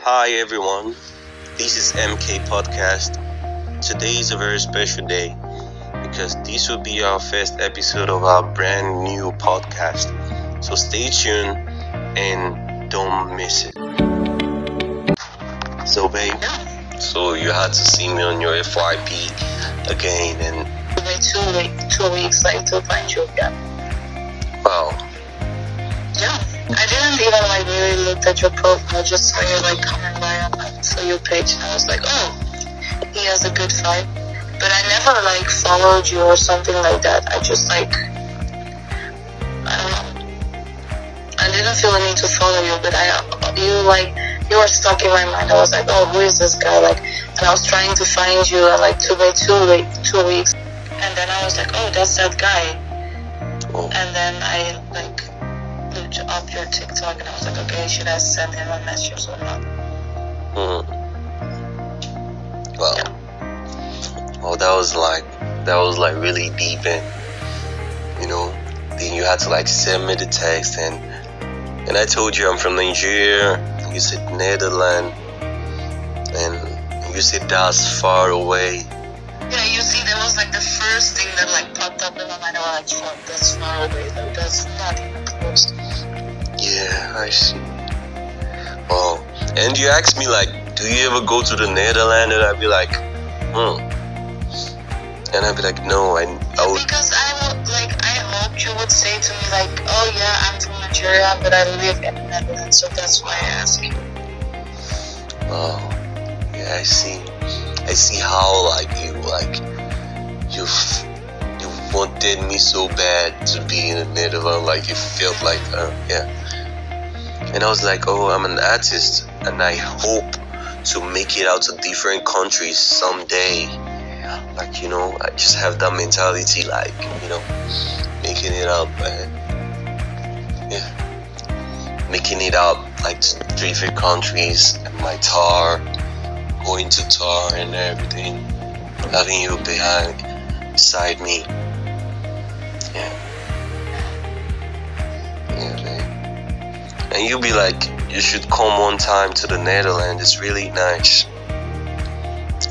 Hi everyone, this is MK Podcast. Today is a very special day because this will be our first episode of our brand new podcast. So stay tuned and don't miss it. So babe, so you had to see me on your FYP again and Wait 2 weeks to find you again. wow. Yeah. I didn't even really look at your profile, just saw you coming by on for your page and I was like, oh, he has a good vibe. But I never followed you or something like that. I just I don't know. I didn't feel the need to follow you, but you were stuck in my mind. I was like, oh, who is this guy? And I was trying to find you and wait 2 weeks. And then I was like, oh, that's that guy. Oh. And then I looked up your TikTok and I was like, okay, should I send him a message or not? Well, Yeah. well, that was really deep, and then you had to send me the text, and I told you I'm from Nigeria. You said Netherlands, and you said that's far away. Yeah, you see, that was the first thing that popped up in my mind. I was like, fuck, that's far away though. That's not even close. Yeah, I see. Oh, and you asked me do you ever go to the Netherlands? And I'd be like, and I'd be like, no, I would. Because I hoped you would say to me oh yeah, I'm from Nigeria, but I live in the Netherlands, so that's why I asked you. Oh, yeah, I see how you wanted me so bad to be in the Netherlands, you felt yeah. And I was like, oh, I'm an artist and I hope to make it out to different countries someday. I just have that mentality, making it up, and making it up to different countries, and my tour, going to tour and everything, having you beside me. Yeah, babe. And you'll be you should come one time to the Netherlands. It's really nice.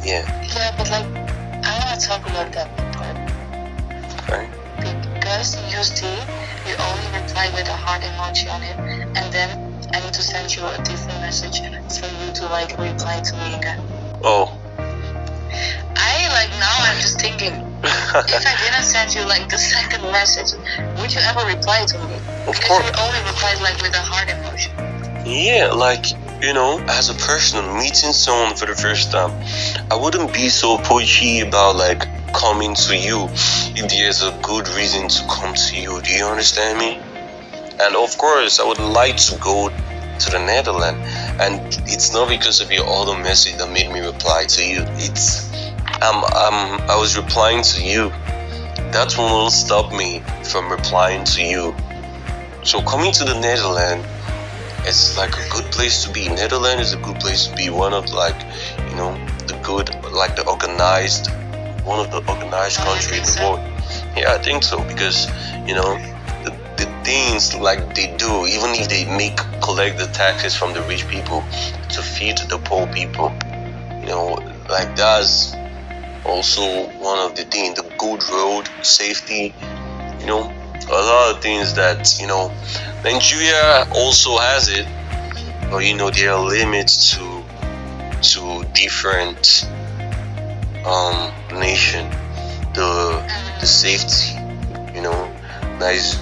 Yeah. Yeah, but I want to talk about that part. Right. Because you see, you only reply with a heart emoji on it, and then I need to send you a different message for you to reply to me again. Oh. Now I'm just thinking, if I didn't send you the second message, would you ever reply to me? Of Because course. you only replied with a heart emoji. Yeah, as a person meeting someone for the first time, I wouldn't be so pushy about coming to you if there's a good reason to come to you. Do you understand me? And of course, I would like to go to the Netherlands, and it's not because of your other message that made me reply to you. I was replying to you. That one won't stop me from replying to you. So coming to the Netherlands, it's a good place to be. Netherlands is a good place to be. One of the good, the organized, one of the organized countries in the world. Yeah, I think so, because the things they do, even if they collect the taxes from the rich people to feed the poor people, that's also one of the things. The good road safety, a lot of things that Nigeria also has it, but there are limits to different nation. The safety,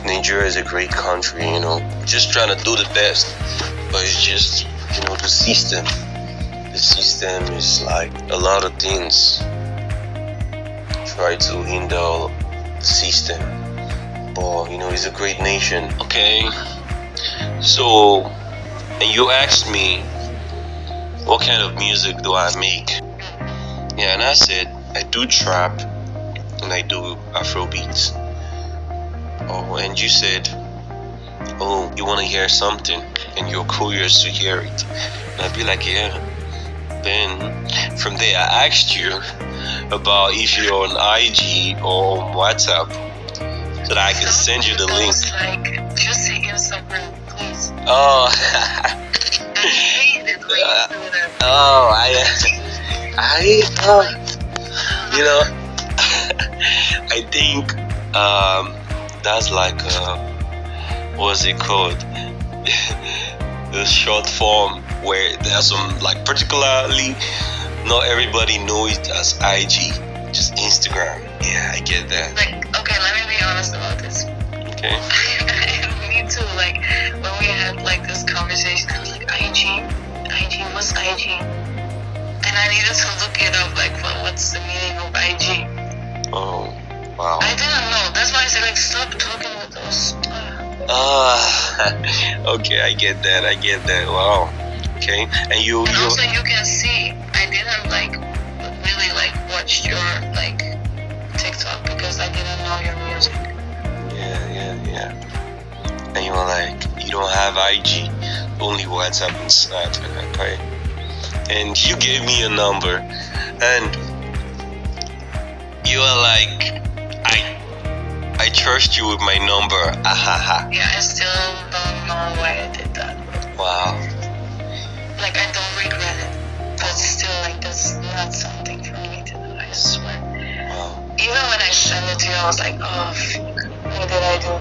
Nigeria is a great country, just trying to do the best, but it's just the system is a lot of things try to hinder the system, but it's a great nation. Okay, so, and you asked me what kind of music do I make. Yeah, and I said I do trap and I do Afrobeats. Oh, and you said, oh, you want to hear something and you're curious to hear it. And I'd be like, yeah. Then from there I asked you about if you're on IG or on WhatsApp, so that I can send you the link. Just say Instagram, please. Oh. I hate it. what you do that. Oh, you know, I think that's like what's it called? The short form where there's some like particularly not everybody knows it as IG, just Instagram. Yeah, I get that. Like, okay, let me be honest about this. Okay. Me too. Like when we had like this conversation, I was like, IG, what's IG? And I needed to look it up. Like, what's the meaning of IG? Oh, wow. I didn't know. That's why I said like, stop talking with those. Okay, I get that. Wow. Okay, and you also you can see I didn't like really like watch your like TikTok because I didn't know your music. Yeah. And you were like, you don't have IG, only WhatsApp and Snap, okay? And you gave me a number, and you were like, I trust you with my number. Ahaha. Yeah, I still don't know why I did that. Wow. Like, I don't regret it, but still, like, that's not something for me to do, I swear. Wow. Even when I sent it to you, I was like, oh, what did I do?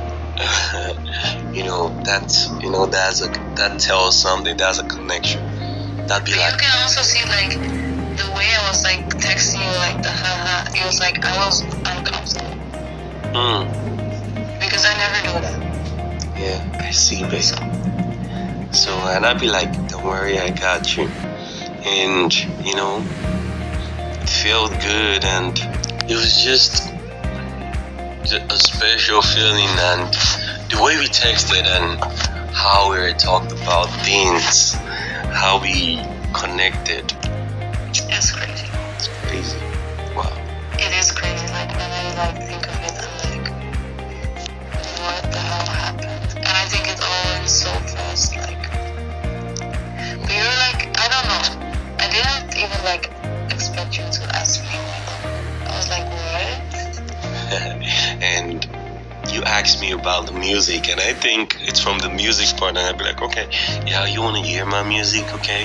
that tells something. That's a connection. That'd be But like, you can also see, like, the way I was, like, texting you, like, the haha, it was like, I was uncomfortable. Because I never do that. yeah, I see, babe. So, and I'd be like, don't worry, I got you. And, it felt good, and it was just a special feeling, and the way we texted and how we talked about things, how we connected. It's crazy. It's crazy. Wow. It is crazy. Like, when I, like, think of it, I'm like, what the hell happened? And I think it all went so fast, like. But you're like, I don't know. I didn't even, like, expect you to ask me. I was like, what? And you asked me about the music, and I think it's from the music part, and I'd be like, okay, yeah, you want to hear my music? Okay,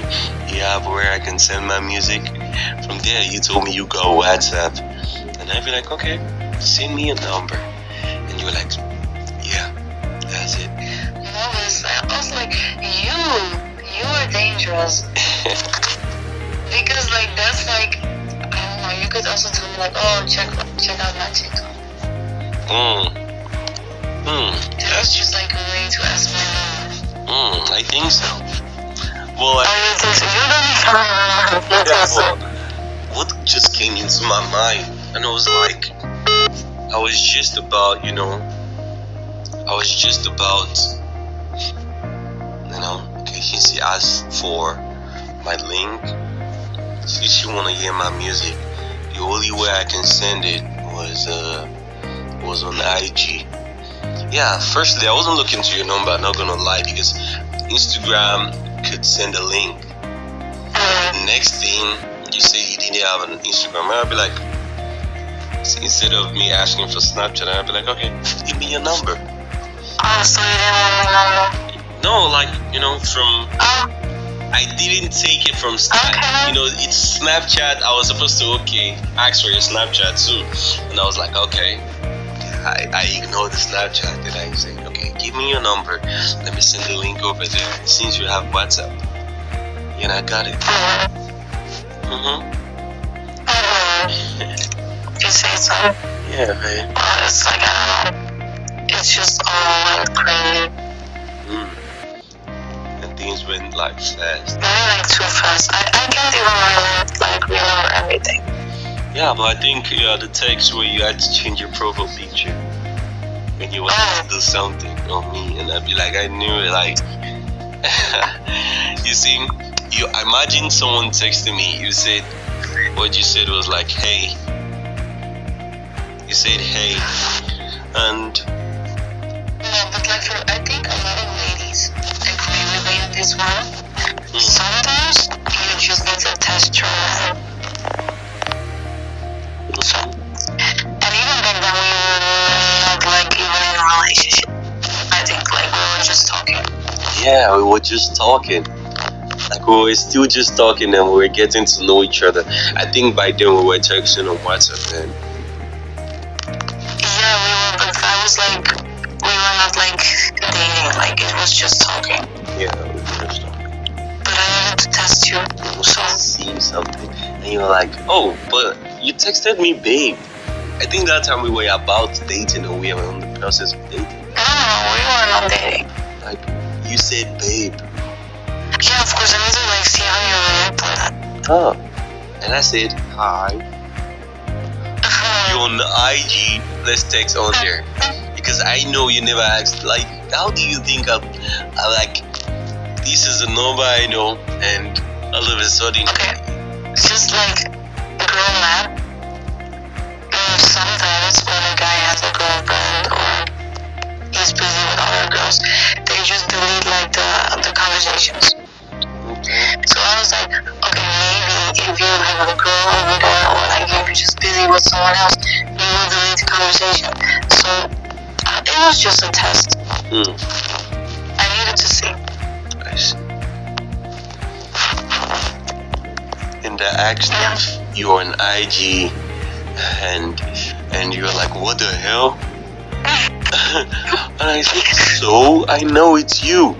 you have where I can send my music. From there, you told me you got WhatsApp, and I'd be like, okay, send me a number. And you were like, yeah, that's it. No, I was like, you are dangerous. Because, like, that's like, I don't know, you could also tell me, like, oh, check out my TikTok. That's just like a way to ask my number. I think so. Well, You don't even yeah, well, what just came into my mind, and it was like, I was just about, okay, she asked for my link. She wanna hear my music. The only way I can send it was on IG. Yeah, firstly, I wasn't looking to your number, I'm not gonna lie, because Instagram could send a link. Next thing, you say you didn't have an Instagram, I'd be like, instead of me asking for Snapchat, I'd be like, okay, give me your number. Oh, so you didn't want my number? No, like, from, I didn't take it from Okay. It's Snapchat. I was supposed to, ask for your Snapchat too. And I was like, okay. I ignored the Snapchat, and I said, okay, give me your number. Let me send the link over there. Since you have WhatsApp. And I got it. You say so? Yeah, man. Well, it's like, I don't know. It's just all like crazy. And things went like fast. Maybe like too fast. I can't even remember everything. Yeah, but I think the text where you had to change your profile picture when you wanted to do something on me, and I'd be like, I knew it. Like, you see, you imagine someone texting me. You said, what you said was like, hey. You said hey, and No, but like I think a lot of ladies agree with me in this one. Sometimes you just need to test your man. So, and even back then we were not like even in a relationship. I think like we were just talking. yeah, we were just talking. Like we were still just talking and we were getting to know each other. I think by then we were texting on WhatsApp then. Yeah, we were, but I was like, we were not like dating, like it was just talking. Yeah, we were just talking. But I needed to test you, so. See something, and you were like, "Oh, but you texted me, babe." I think that time we were about dating and we were in the process of dating. No, we were not dating. Like you said, babe. Yeah, of course, I need to like see how you react on that. Huh? And I said, "Hi." You on the IG? Let's text on there because I know you never asked. Like, how do you think I like? This is a number I know, and all of a sudden. Okay, it's just like girl map. Sometimes when a guy has a girlfriend or he's busy with other girls, they just delete like the conversations. Okay. So I was like, okay, maybe if you have a girl over there or like you're just busy with someone else, you will delete the conversation. So it was just a test. I needed to see. I see. And I asked if you're on IG, and you're like, "What the hell?" And I said, "So I know it's you."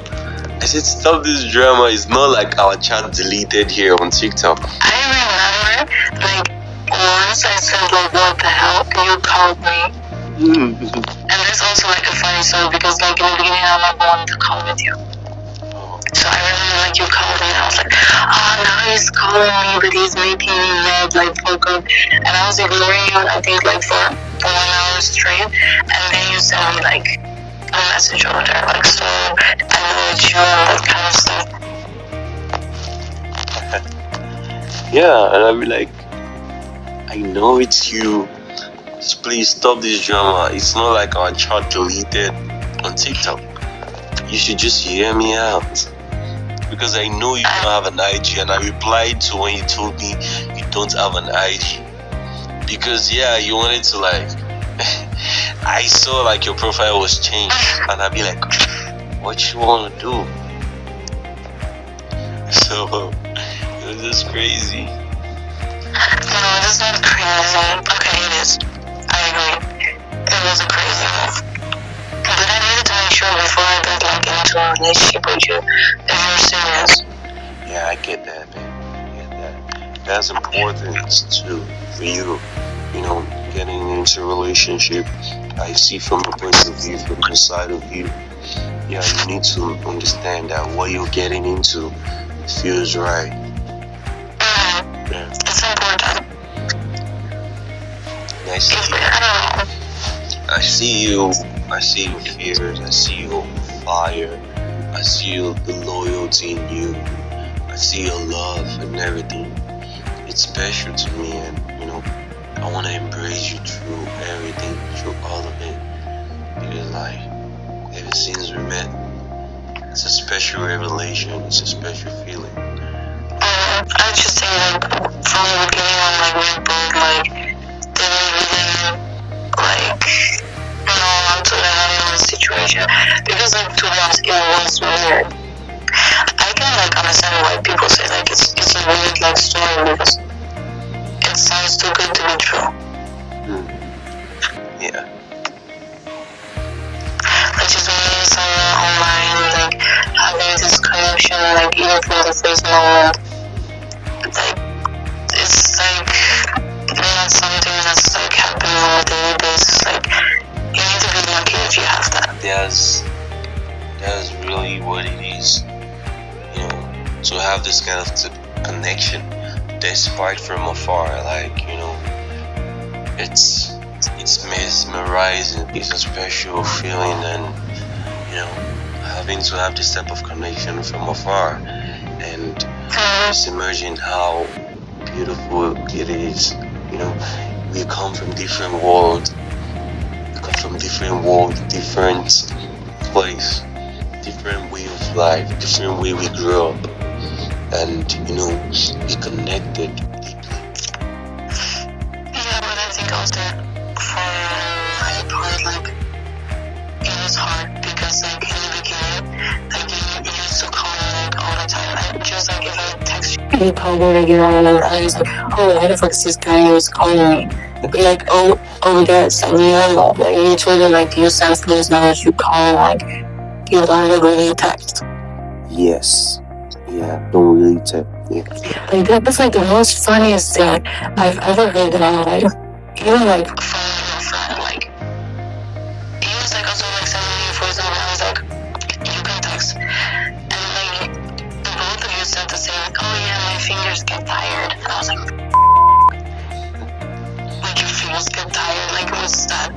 I said, "Stop this drama. It's not like our chat deleted here on TikTok." I remember like once I said like what the hell, you called me. And there's also like a funny story because like in the beginning I like wanted to call with you. So I remember like you called me and I was like, oh now he's calling me but he's making me mad, like fuck up. And I was ignoring you I think like for 1 hour straight, and then you sent me like a message over there like, so I know it's you and that kind of stuff. Yeah, and I'll be like, "I know it's you. Just please stop this drama. It's not like our chat deleted on TikTok. You should just hear me out. Because I know you don't have an IG, and I replied to when you told me you don't have an IG. Because yeah, you wanted to like I saw like your profile was changed, and I'd be like, what you wanna do?" So it was just crazy. No, it is not crazy. Okay, it is. I agree. It was a crazy move. But I needed to make sure before I got like into a relationship with you that you're serious. Yeah, I get that, man. I get that. That's important too for you. You know, getting into a relationship. I see from the point of view, from the side of you. Yeah, you need to understand that what you're getting into feels right. Yeah. It's important. I see you. I see your fears. I see your fire. I see the loyalty in you. I see your love and everything. It's special to me, and you know, I want to embrace you through everything, through all of it. Because like, ever since we met, it's a special revelation. It's a special feeling. I just say like from the beginning on like we both like didn't really like know how to handle the situation because like to be honest it was weird. I can like understand why people say like it's a weird like story because it sounds too good to be true. Yeah. Like just meeting someone online, like having this connection, like even from the first moment. Like it's like not something that's like happening on a daily basis. Like you need to be lucky if you have that. That's really what it is. You know, to have this kind of connection despite from afar, like, you know, it's mesmerizing. It's a special feeling, and you know, having to have this type of connection from afar, and just imagine how beautiful it is. You know, we come from different worlds. We come from different worlds, different place, different way of life, different way we grew up, and you know, we connected deeply. Yeah, but I think also for my part, like it was hard because like in the beginning, like you used to call me like all the time, like just like he called me regularly, and I was like, oh, why the fuck is this guy who's calling me? Be like, oh, yes, I know. Like, you told him, like, you senseless now that you call, like, you don't really text. Yes. Yeah, don't really text. Yeah. Like, that's like the most funniest thing I've ever heard in my life. Even like, friend, like, he was like, also like sending me for example, I was like, you can text. And like, the both of you said the same, like, oh yeah, my fingers get tired. And I was like, your fingers get tired? Like, what's that?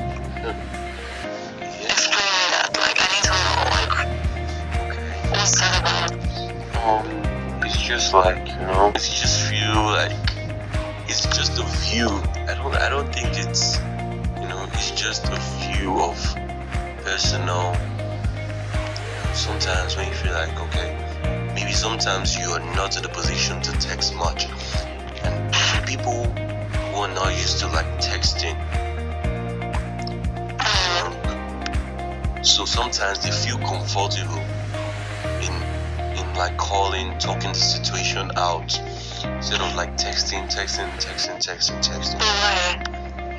Explain me that. Like, I need to know, like, what's that about? It's just like, it's just feel like it's just a view. I don't think it's it's just a view of personal. Sometimes when you feel like, okay, maybe sometimes you are not in a position to text much, and people who are not used to like texting, so sometimes they feel comfortable in like calling, talking the situation out, instead of like texting.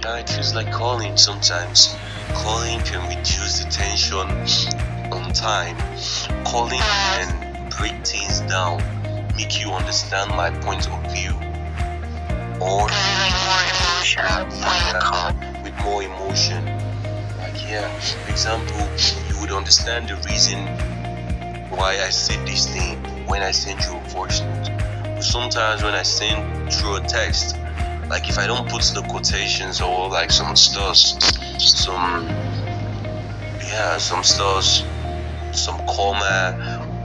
Yeah, it feels like calling sometimes. Calling can reduce the tension on time. Calling can break things down, make you understand my point of view. Or with more emotion. Like, yeah, for example, you would understand the reason why I said this thing when I send you a voice note. But sometimes when I send through a text, like if I don't put the quotations or like some comma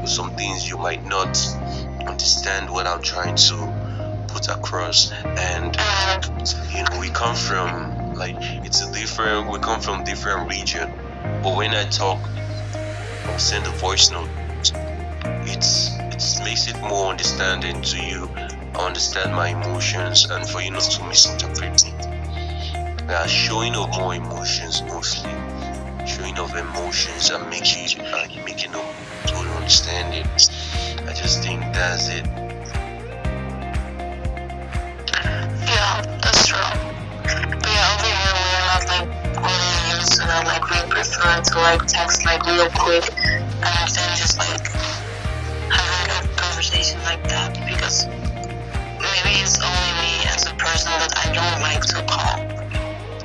or some things, you might not understand what I'm trying to put across. And we come from different region. But when I talk or send a voice note, it makes it more understanding to you. I understand my emotions, and for you not to misinterpret it. Showing of more emotions, mostly showing of emotions and making a total understanding. I just think that's it. Yeah, that's true. But yeah, over here we're not like really used to that. Like, we prefer to like text like real quick and then just like having a conversation like that, because maybe it's only me as a person that I don't like to call.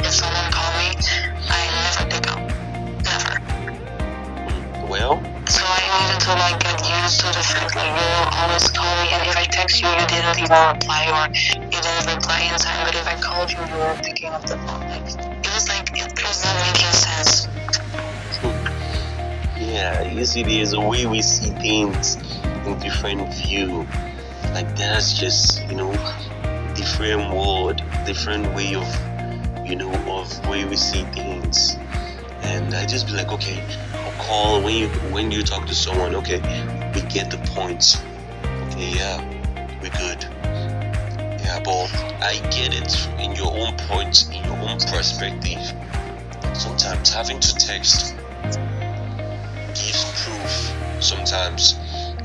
If someone calls me, I never pick up. Never. Well, so I needed to like get used to the fact like you will always call me, and if I text you, you didn't even reply, or you didn't reply in time, but if I called you, you were picking up the phone. Like, it was like, it wasn't making sense. Yeah, you see, there's a way we see things in different view. Like, that's just, different world, different way of, of way we see things. And I just be like, okay, I'll call when you talk to someone, okay, we get the points. Okay, yeah, we're good. Yeah, but I get it in your own point, in your own perspective. Sometimes having to text gives proof sometimes,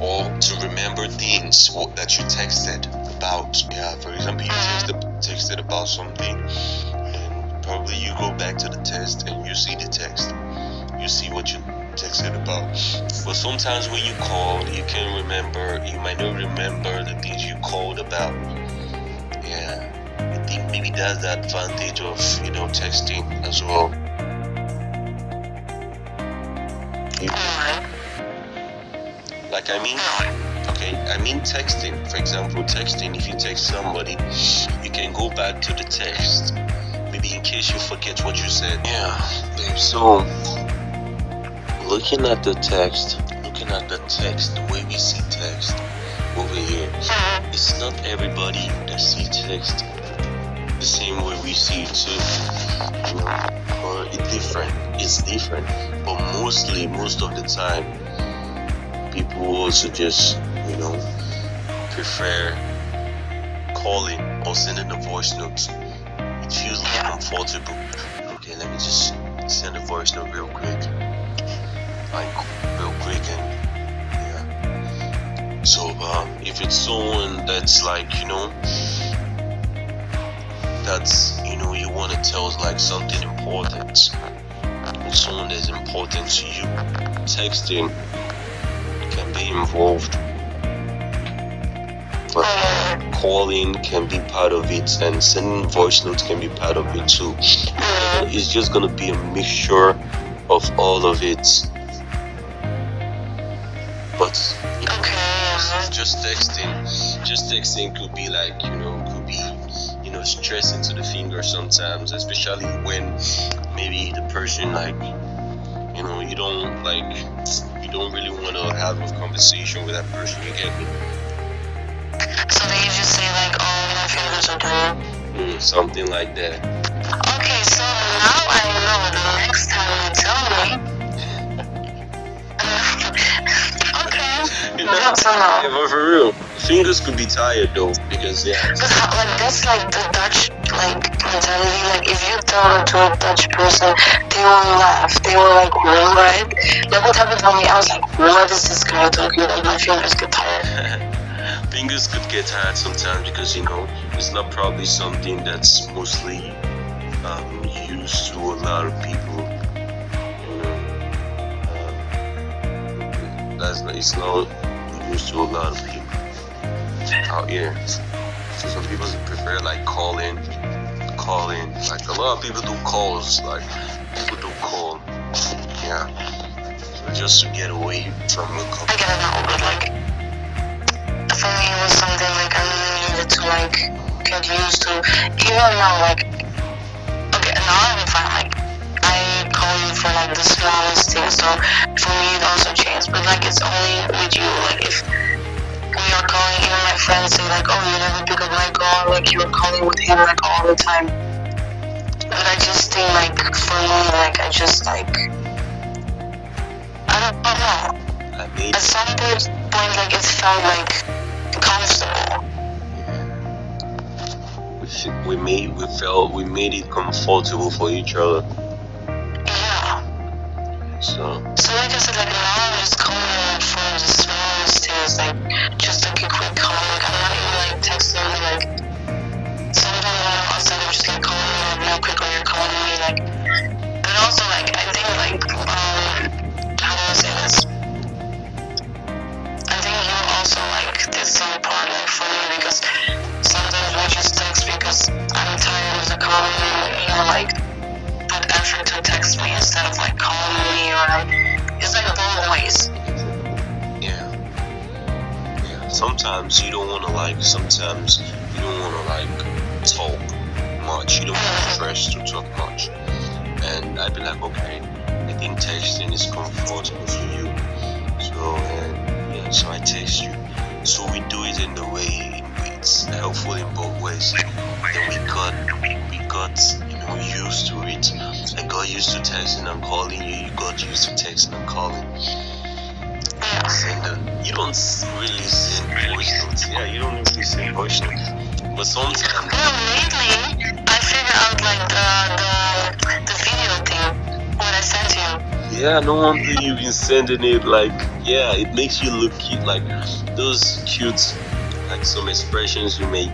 or to remember things that you texted about. Yeah, for example, you texted about something, and probably you go back to the text and you see the text, you see what you texted about. But sometimes when you call, you might not remember the things you called about. Yeah, I think maybe that's the advantage of texting as well. I mean texting. For example, texting, if you text somebody, you can go back to the text, maybe in case you forget what you said. Yeah, so looking at the text, the way we see text over here, it's not everybody that sees text the same way we see it too. Or it's different, but most of the time, people also just prefer calling or sending a voice note. It feels like comfortable. Okay, let me just send a voice note real quick, and So if it's someone that's like, that's, you want to tell like something important, it's someone that's important to you, texting can be involved, but calling can be part of it, and sending voice notes can be part of it too. It's just gonna be a mixture of all of it. But just texting could be like, stressing to the finger sometimes, especially when maybe the person like, you don't really want to have a conversation with that person. You get me? So then you just say like, oh, my fingers are tired. Something like that. Okay, so now I know the next time you tell me. Yeah, but for real, fingers could be tired though, because But that's like the Dutch mentality. Like if you tell it to a Dutch person, they will laugh. They will like roll, right? Like what happened to me? I was like, what is this guy talking about? My fingers get tired. Fingers could get tired sometimes because it's not probably something that's mostly used to a lot of people. It's not used to a lot of people out here. So some people prefer like calling. Like a lot of people do calls. Like people do call. Yeah. So just to get away from the call. I get it now, but like for me it was something like I really needed to like get used to. Even now, like okay, now I'm fine. Like I call you for like the smallest things, so for me it also changed. But like it's only with you. Like if we are calling, even my friends say like, oh, you never pick up my call. Like you were calling with him like all the time. But I just think like for me, like I just like I don't know. At some point, like it felt like comfortable. We made it comfortable for each other. Yeah. So like I said, like now I'm just calling for the smallest things, like just like a quick call. Like I'm not even like texting you. Like sometimes when I'm outside, I'm just like calling you real quick when you're calling me. Like, and also like I think like how do I say this? I think you also like did some part like for me because sometimes we just text because I'm tired of the calling and like put effort to text me instead of like calling me or like it's like both ways. Yeah. Sometimes you don't wanna talk much. You don't want to press to talk much. And I'd be like, okay, I think texting is comfortable for you. So I text you. So we do it in the way it's helpful in both ways. Then we got used to it. I got used to texting and calling you. You got used to texting and calling. And you don't really send voice notes. Yeah, you don't really send voice notes. But sometimes. Well, lately I figured out like the video thing what I sent you. Yeah, no wonder you've been sending it. Like, yeah, it makes you look cute. Like those cute, like some expressions you make.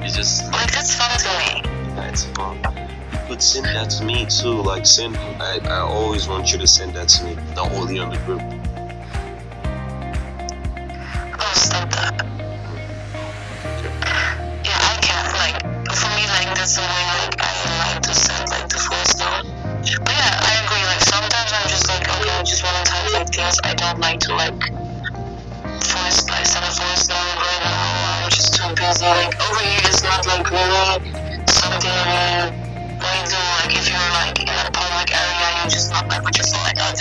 It's just like that's fun to me. That's fun. You could send that to me too. Like I always want you to send that to me, not only on the group. Oh, stop that. Yeah, I can't. Like for me, like that's the way like I like to send like the voice note. But yeah, I agree. Like sometimes I'm just like, okay, I just want to type like things. I don't like to like send a voice note right now. I'm just too busy. Like over here, it's not like really something we do. Like if you're like in a public area, you're just not like with your phone like Like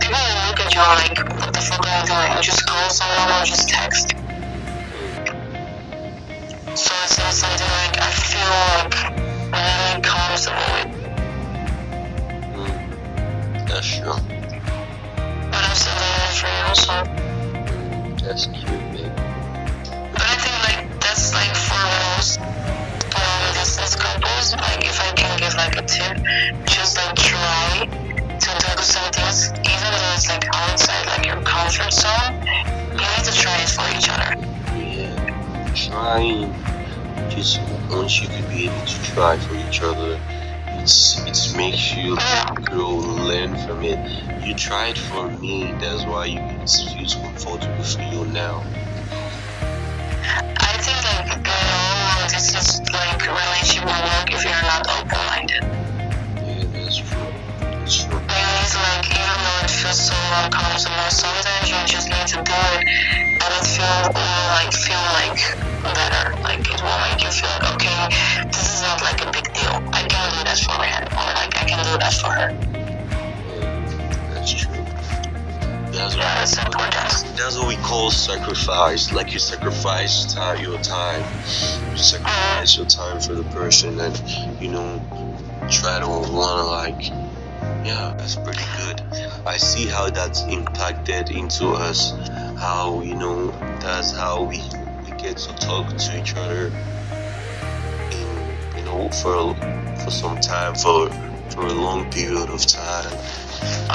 people will look at you like, what the fuck are you doing? You just call someone or just text. So it's not something like I feel like really comfortable with. That's true. But I'm still doing it for you also. That's cute, babe. But I think like that's like for most long distance couples, like if I can give like a tip, just like try to do some things, even though it's like outside like your comfort zone. You need to each other. Yeah, trying. Just once you could be able to try for each other, it makes you grow, learn from it. You tried for me, that's why it feels comfortable for you now. I think like this is like relationship will work if you're not open-minded. Yeah, that's true. That's true. It's like even though it feels so uncomfortable, sometimes you just need to do it, and it feel like better. Like it will make you feel like, okay, this is not like a big deal. I can do that for him, or like I can do that for her. Yeah, that's true. That's important. That's what we call sacrifice. Like you sacrifice your time. You sacrifice your time for the person, and try to wanna like. Yeah, that's pretty good. I see how that's impacted into us. How that's how we get to talk to each other in for some time, for a long period of time.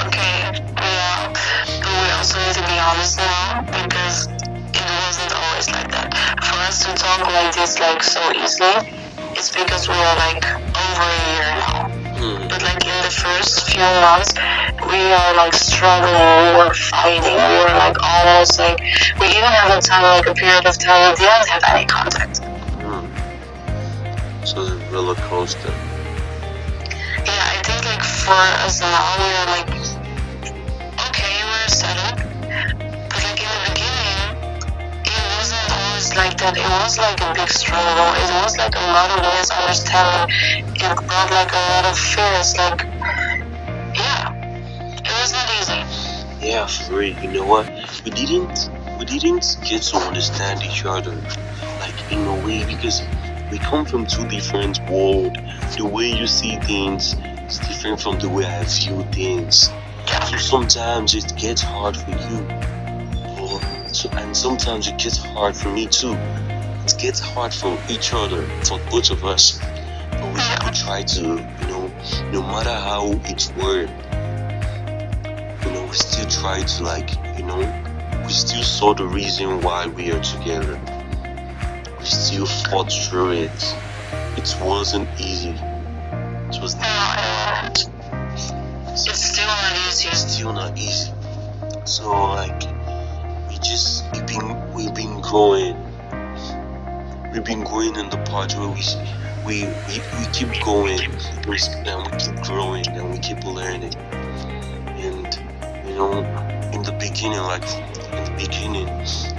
Okay, yeah, but we also need to be honest now, because it wasn't always like that. For us to talk like this like so easily, it's because we are like over a year now. But like in the first few months, we are like struggling, we were fighting, we were like almost like, we even have a period of time we didn't have any contact. So the roller coaster. Yeah, I think like for us now, we are like, okay, we're settled, but like in the beginning, it wasn't always like that. It was like a big struggle. It was like a lot of misunderstanding. It brought like a lot of fears. Like, yeah, it was not easy. Yeah, for real. You know what? We didn't get to understand each other, like in a way, because we come from two different worlds. The way you see things is different from the way I view things. So sometimes it gets hard for you, and sometimes it gets hard for me too. It gets hard for each other, for both of us. But we try to, no matter how it worked, we still try to we still saw the reason why we are together. We still fought through it. It wasn't easy. It was not. It's still not easy. It's still not easy. So like, we've been growing. We've been going in the part where we keep going, and we keep growing, and we keep learning. And in the beginning,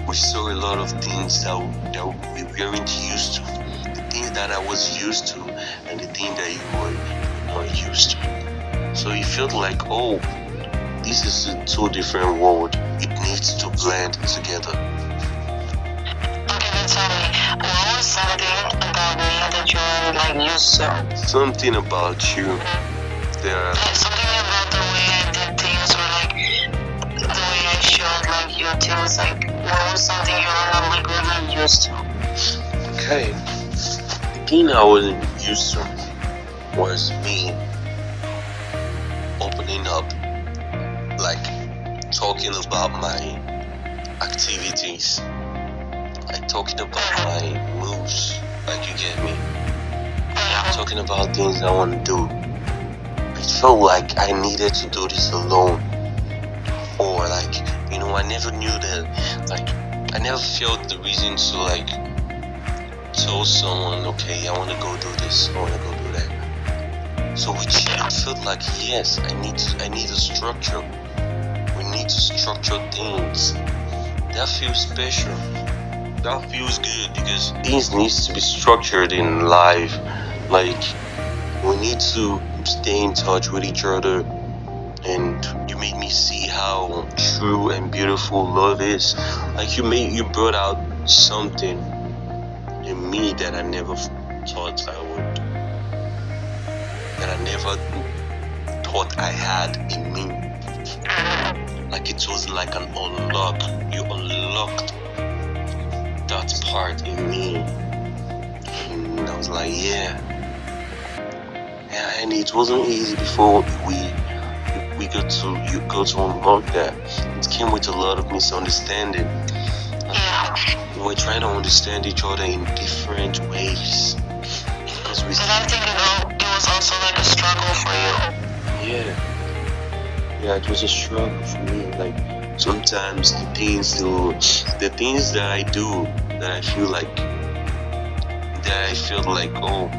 we saw a lot of things that we weren't used to. The things that I was used to, and the things that you were not used to. So it felt like, oh, this is a two different world. It needs to blend together. Okay, but tell me, what was something about me that you were like used to? Something about you. Something about the way I did things, or like the way I showed like you things. Like, what was something you were not like really used to? Okay. The thing I wasn't used to was me opening up, like talking about my activities, like talking about my moves, like you get me, talking about things I want to do. It felt like I needed to do this alone, or like, I never knew that, like, I never felt the reason to like tell someone, okay, I want to go do this, I want to go do that. So it felt like, yes, I need a structure. We need to structure things. That feels special. That feels good, because things needs to be structured in life. Like, we need to stay in touch with each other. And you made me see how true and beautiful love is. Like, you brought out something in me that I never thought I would, that I never thought I had in me. Like, it was like an unlock. You unlocked that part in me, and I was like, yeah, and it wasn't easy before you got to unlock that. It came with a lot of misunderstanding, Yeah. We're trying to understand each other in different ways. Because we, And I think it was also like a struggle for you. yeah, it was a struggle for me. Like sometimes the things that I do, that I feel like, oh,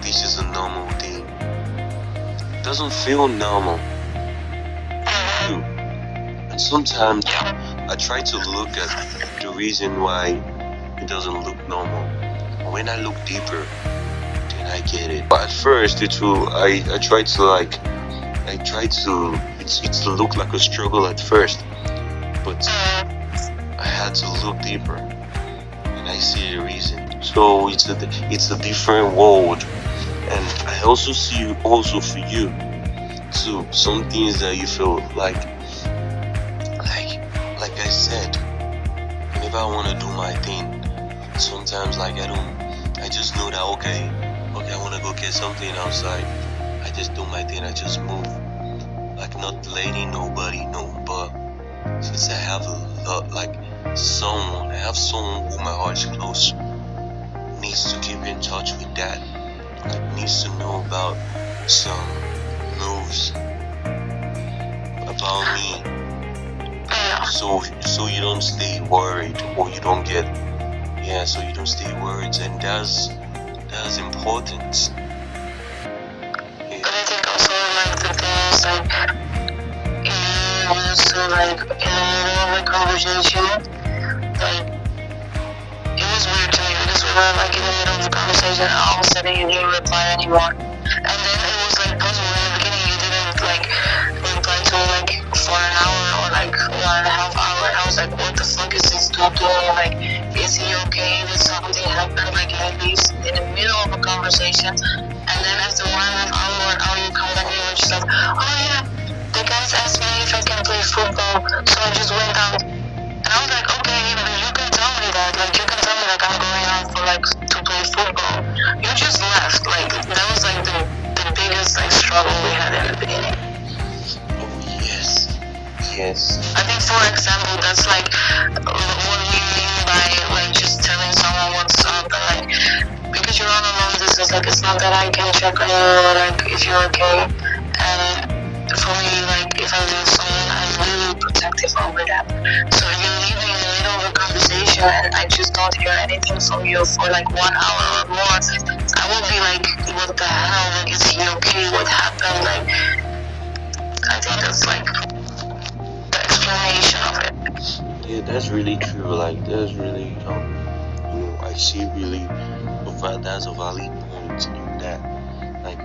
this is a normal thing, doesn't feel normal. And sometimes I try to look at the reason why it doesn't look normal. When I look deeper, then I get it. But at first, I try to it's look like a struggle at first, but I had to look deeper, and I see the reason. So it's a different world, and I also see also for you too some things that you feel like I said, whenever I want to do my thing, sometimes like I just know that okay, I want to go get something outside. I just do my thing, I just move, like not letting nobody know. But since I have a lot, like I have someone who my heart is close, needs to keep in touch with that, like needs to know about some moves about me. So you don't stay worried, or you don't get, so you don't stay worried, and that's important. But I think also like the thing is like you used to like in the middle of a conversation, like it was weird to me because we were like in the middle of the conversation and all of a sudden you didn't reply anymore. And then it was like puzzle in the beginning you didn't like reply to me like for an hour or like 1.5 hours, and I was like, what the fuck is this dude doing? Like, is he okay? Did something happen? Like he leaves in the middle of a conversation, and then after 1.5 hours you come back and you're just like, oh yeah, the guys asked me if I can play football, so I just went out. And I was like, okay, but you can tell me that, like you can tell me like I'm going out for like to play football. You just left. Like that was like the biggest like struggle we had in the beginning. Oh yes. I think for example that's like what we mean by like just telling someone what's up, and like because you're on a long distance, like it's not that I can check on you or like if you're okay. And for me, like if I lose someone, I'm really protective over that. So if you leave me in the middle of a conversation and I just don't hear anything from you for like 1 hour or more, I will be like, what the hell? Like, is he okay? What happened? Like, I think that's like the explanation of it. Yeah, that's really true. Like that's really I see really that's a valid point in that. Like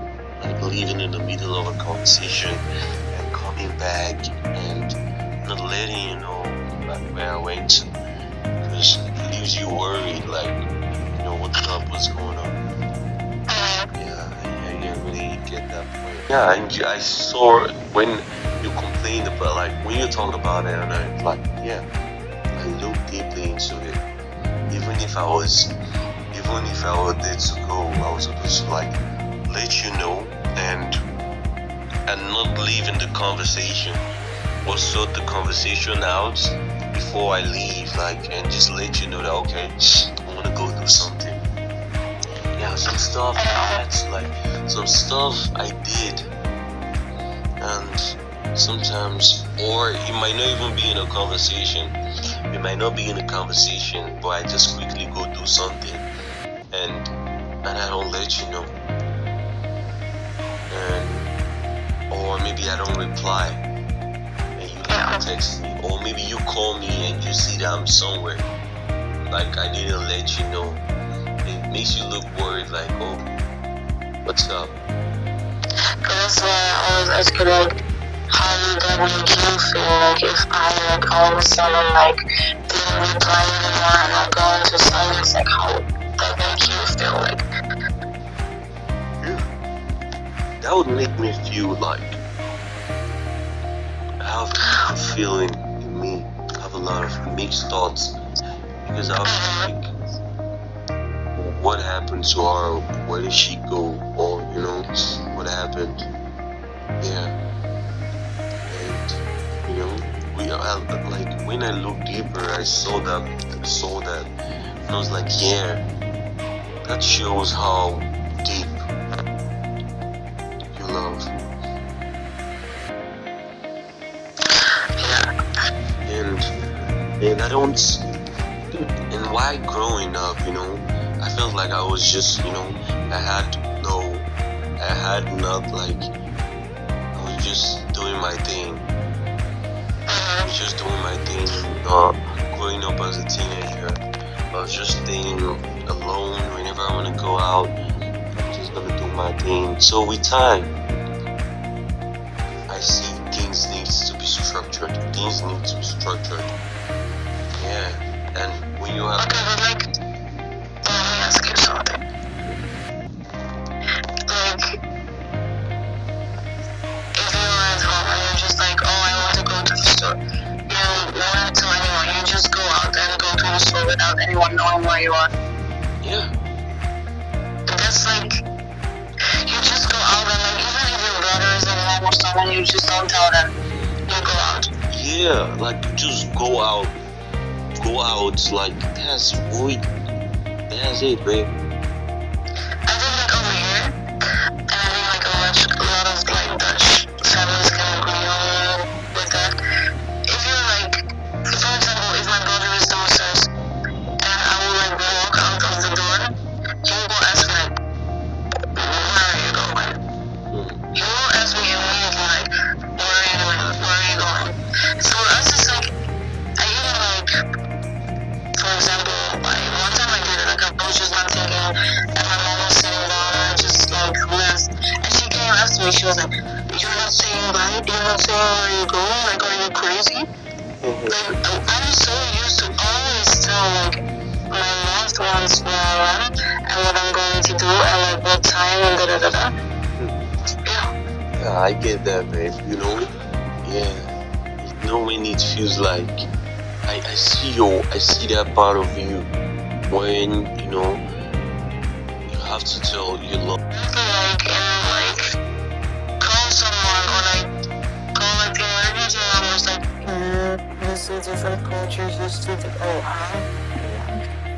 leaving in the middle of a conversation and coming back and not letting you know like where I went, because it leaves you worried, like what the fuck was going on. Yeah, I really get that point. Yeah, and I saw when you complain about, like when you talk about it, and I like, I looked deeply into it. Even if I was there to go, I was supposed to like let you know and not leaving the conversation, or sort the conversation out before I leave, like, and just let you know that okay, I want to go do something. Yeah, some stuff I did, and sometimes, or it might not even be in a conversation. It might not be in a conversation, but I just quickly go do something, and I don't let you know, or maybe I don't reply, and you don't text me, or maybe you call me and you see that I'm somewhere, like I didn't let you know. It makes you look worried, like, oh, what's up? That's why I always ask you, like, how did that make you feel? Like, if I, like, all of a sudden, like, didn't reply anymore and I'm going to silence, like, how would that make you feel? Like, that would make me feel like I have a feeling in me. I have a lot of mixed thoughts, because I was like, what happened to her? Where did she go? Or what happened? Yeah. And like when I looked deeper, I saw that, and I was like, yeah, that shows how deep you love. And I don't, and while growing up, I felt like I was just, I had not, like, I was just doing my thing. Growing up as a teenager, I was just staying alone. Whenever I want to go out, I'm just gonna do my thing. So with time, I see things needs to be structured. Yeah, and when you have... Okay, but like, let me ask you something. Like, if you're at home and you're just like, oh, I want to go to the store, you don't tell anyone, you just go out and go to the store without anyone knowing where you are. Yeah. That's like, you just go out and like, even if your brother is at home or someone, you just don't tell them, you go out. Yeah, like, just go out, like, that's it, babe. I think like over here, and I think like a lot of like Dutch families can agree on with that. If you're like, for example, if my brother is downstairs and I will like walk out of the door, he will ask like, where are you going? He will ask me immediately like, where are you doing? Where are you going? So for us it's like, I even like, for example, like one time I did it, like I was just not thinking, and my mom was sitting down and I just like left, and she came after me, she was like, you're not saying bye? You're not saying where you're going? Like, are you crazy? Like, I'm so used to always tell like my loved ones where I am and what I'm going to do and like what time and da. Yeah, I get that, babe, Yeah. When it feels like I see that part of you when you have to tell your love. Like call someone or like call like the emergency numbers like this is different cultures, this is different.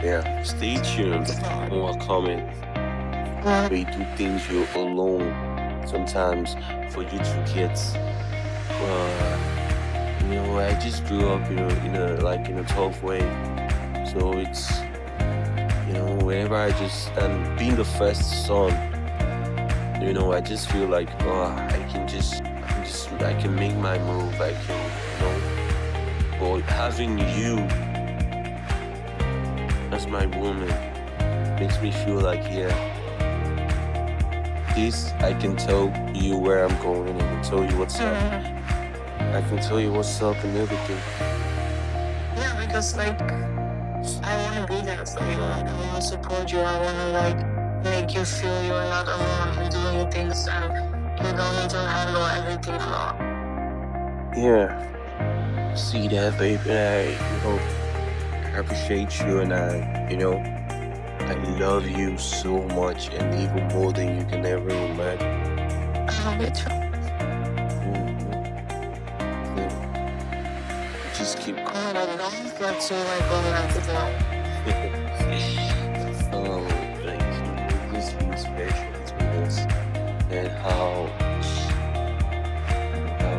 Yeah. Stay tuned. More comment. We do things you're alone. Sometimes for you to get I just grew up, in a tough way. So it's, whenever and being the first son, I just feel like, I can make my move. I can, but having you as my woman makes me feel like, this, I can tell you where I'm going, and I can tell you what's up. I can tell you what's up and everything. Yeah, because like I want to be there for you. I want to support you. I want to like make you feel you're not alone in doing things and you don't need to handle everything alone. Yeah. See that, baby. I appreciate you, and I love you so much, and even more than you can ever imagine. I love you too. Just keep going. I don't get to like romantic now. This feels special between us, and how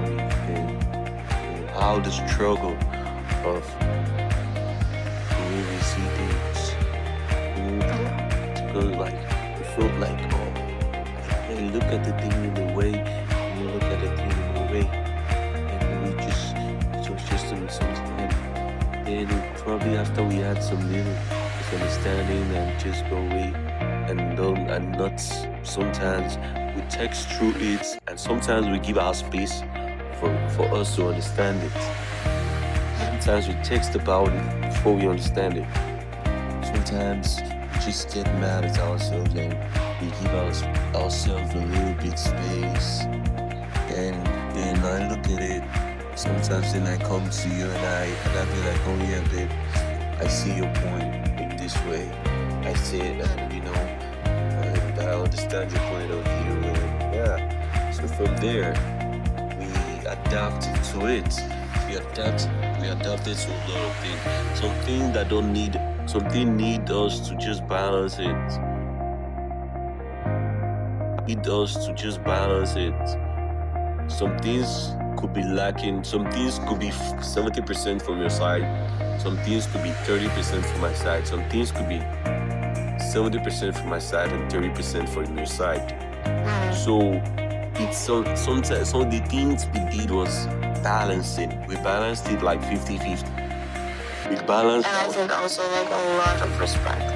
we've been, and how the struggle of the way we see things, because like we felt like, hey, look at the thing in the way, and you look at the thing in the way, and we just, it was just a misunderstanding. Then probably after we had some little misunderstanding and just go away, and not, sometimes we text through it, and sometimes we give our space for us to understand it. Sometimes we text about it before we understand it. Sometimes we just get mad at ourselves and we give ourselves a little bit space. And then I look at it. Sometimes then I come to you and I be like, oh yeah, babe, I see your point in this way. I see it, and I understand your point of view. And yeah, so from there, we adapt to it. We we adapted to a lot of things. Something need us to just balance it. Need us to just balance it. Some things could be lacking. Some things could be 70% from your side. Some things could be 30% from my side. Some things could be 70% from my side and 30% from your side. So it's sometimes some of the things we did was balancing. We balanced it like 50-50. We balanced. And I think also like a lot of respect.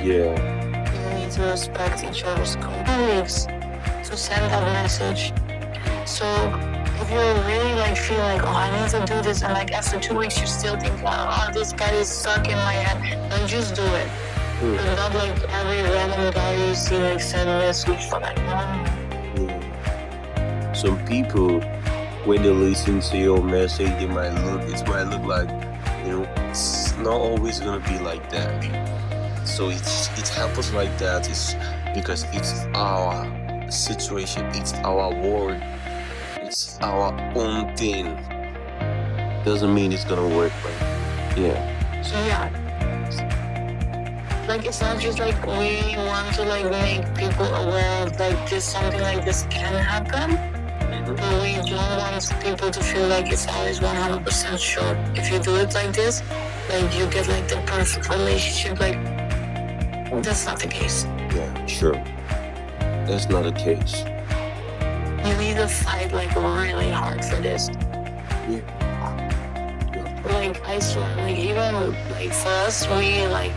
Yeah. You need to respect each other's colleagues to send that message. So if you really like feel like, oh, I need to do this, and like after 2 weeks you still think, oh, this guy is stuck in my head, then just do it. And not like every random guy you see like send a message for like, Some people, when they listen to your message, it might look like, it's not always gonna be like that. So it happens like that. It's because it's our situation, it's our world, it's our own thing. Doesn't mean it's gonna work, but yeah. So yeah. Like it's not just like we want to like make people aware of like this, something like this can happen, but we don't want people to feel like it's always 100% sure. If you do it like this, like you get like the perfect relationship, like that's not the case. Yeah, sure. That's not the case. You need to fight like really hard for this. Yeah. Like I swear, like even like for us, we like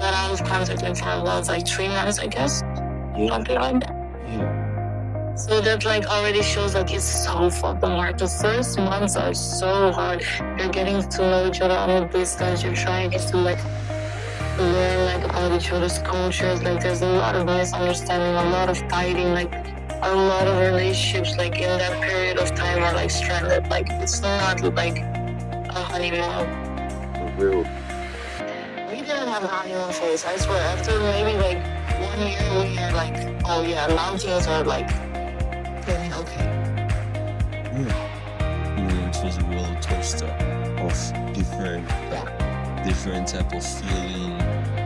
got out of contact like for about like 3 months, I guess. Something like that. Yeah. So that like already shows like it's so fucking hard. The first months are so hard. You're getting to know each other on a distance. You're trying to like learn like about each other's cultures. Like there's a lot of misunderstanding, a lot of fighting, like a lot of relationships like in that period of time are like stranded. Like it's not like a honeymoon. For real. We didn't have a honeymoon phase. I swear. After maybe like 1 year, we are like, oh yeah, now things are like feeling okay. It was a roller coaster of different type of feeling,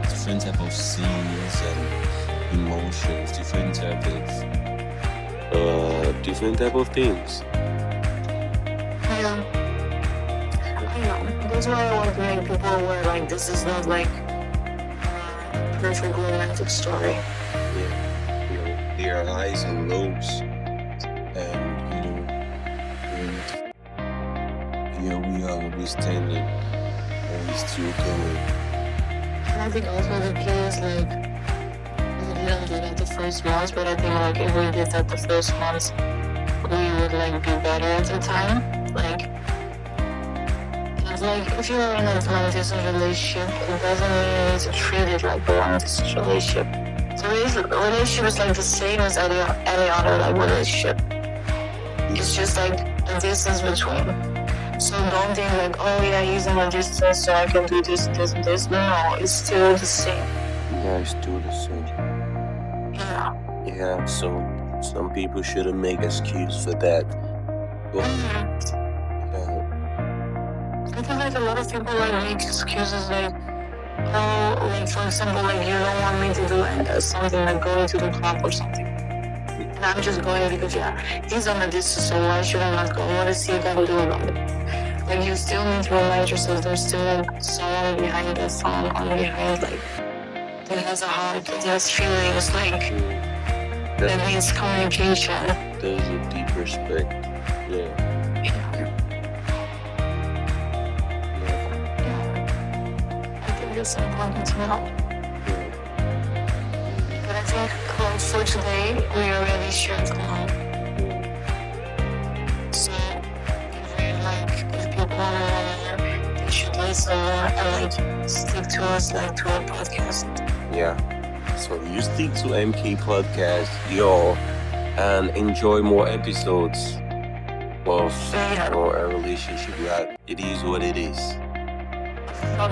different type of scenes and emotions, different type of things. Yeah. I know. That's why I want to make people aware like this is not like a perfect romantic story. Yeah. There are highs and lows, and here we are, we're standing, and we're still going. And I think also the key is like we didn't do that the first months, but I think like if we did that the first months, we would like be better at the time. Like if you're in a long-distance relationship, it doesn't mean you need to treat it like a long-distance relationship. So the relationship is like the same as any other like relationship. It's just like a distance between. So don't think like, oh yeah, he's in a distance, so I can do this, this, and this. No, it's still the same. Yeah, it's still the same. Yeah. Yeah, so some people shouldn't make excuse for that. But, I think like a lot of people like make excuses like, oh, like for example, like you don't want me to do something like going to the club or something. And I'm just going because yeah, he's on a distance, so why should I not go? What is he gonna do about it? Like you still need to remind yourself there's still like someone behind that phone, on behind like that has a heart, that has feelings, like that needs communication. There's a deep respect. Yeah. It's important to know. But I think for today we already shared a lot. So if people want to learn, they should listen more and like stick to us like to our podcast. Yeah. So you stick to MK Podcast, y'all, and enjoy more episodes of our relationship. It is what it is. No.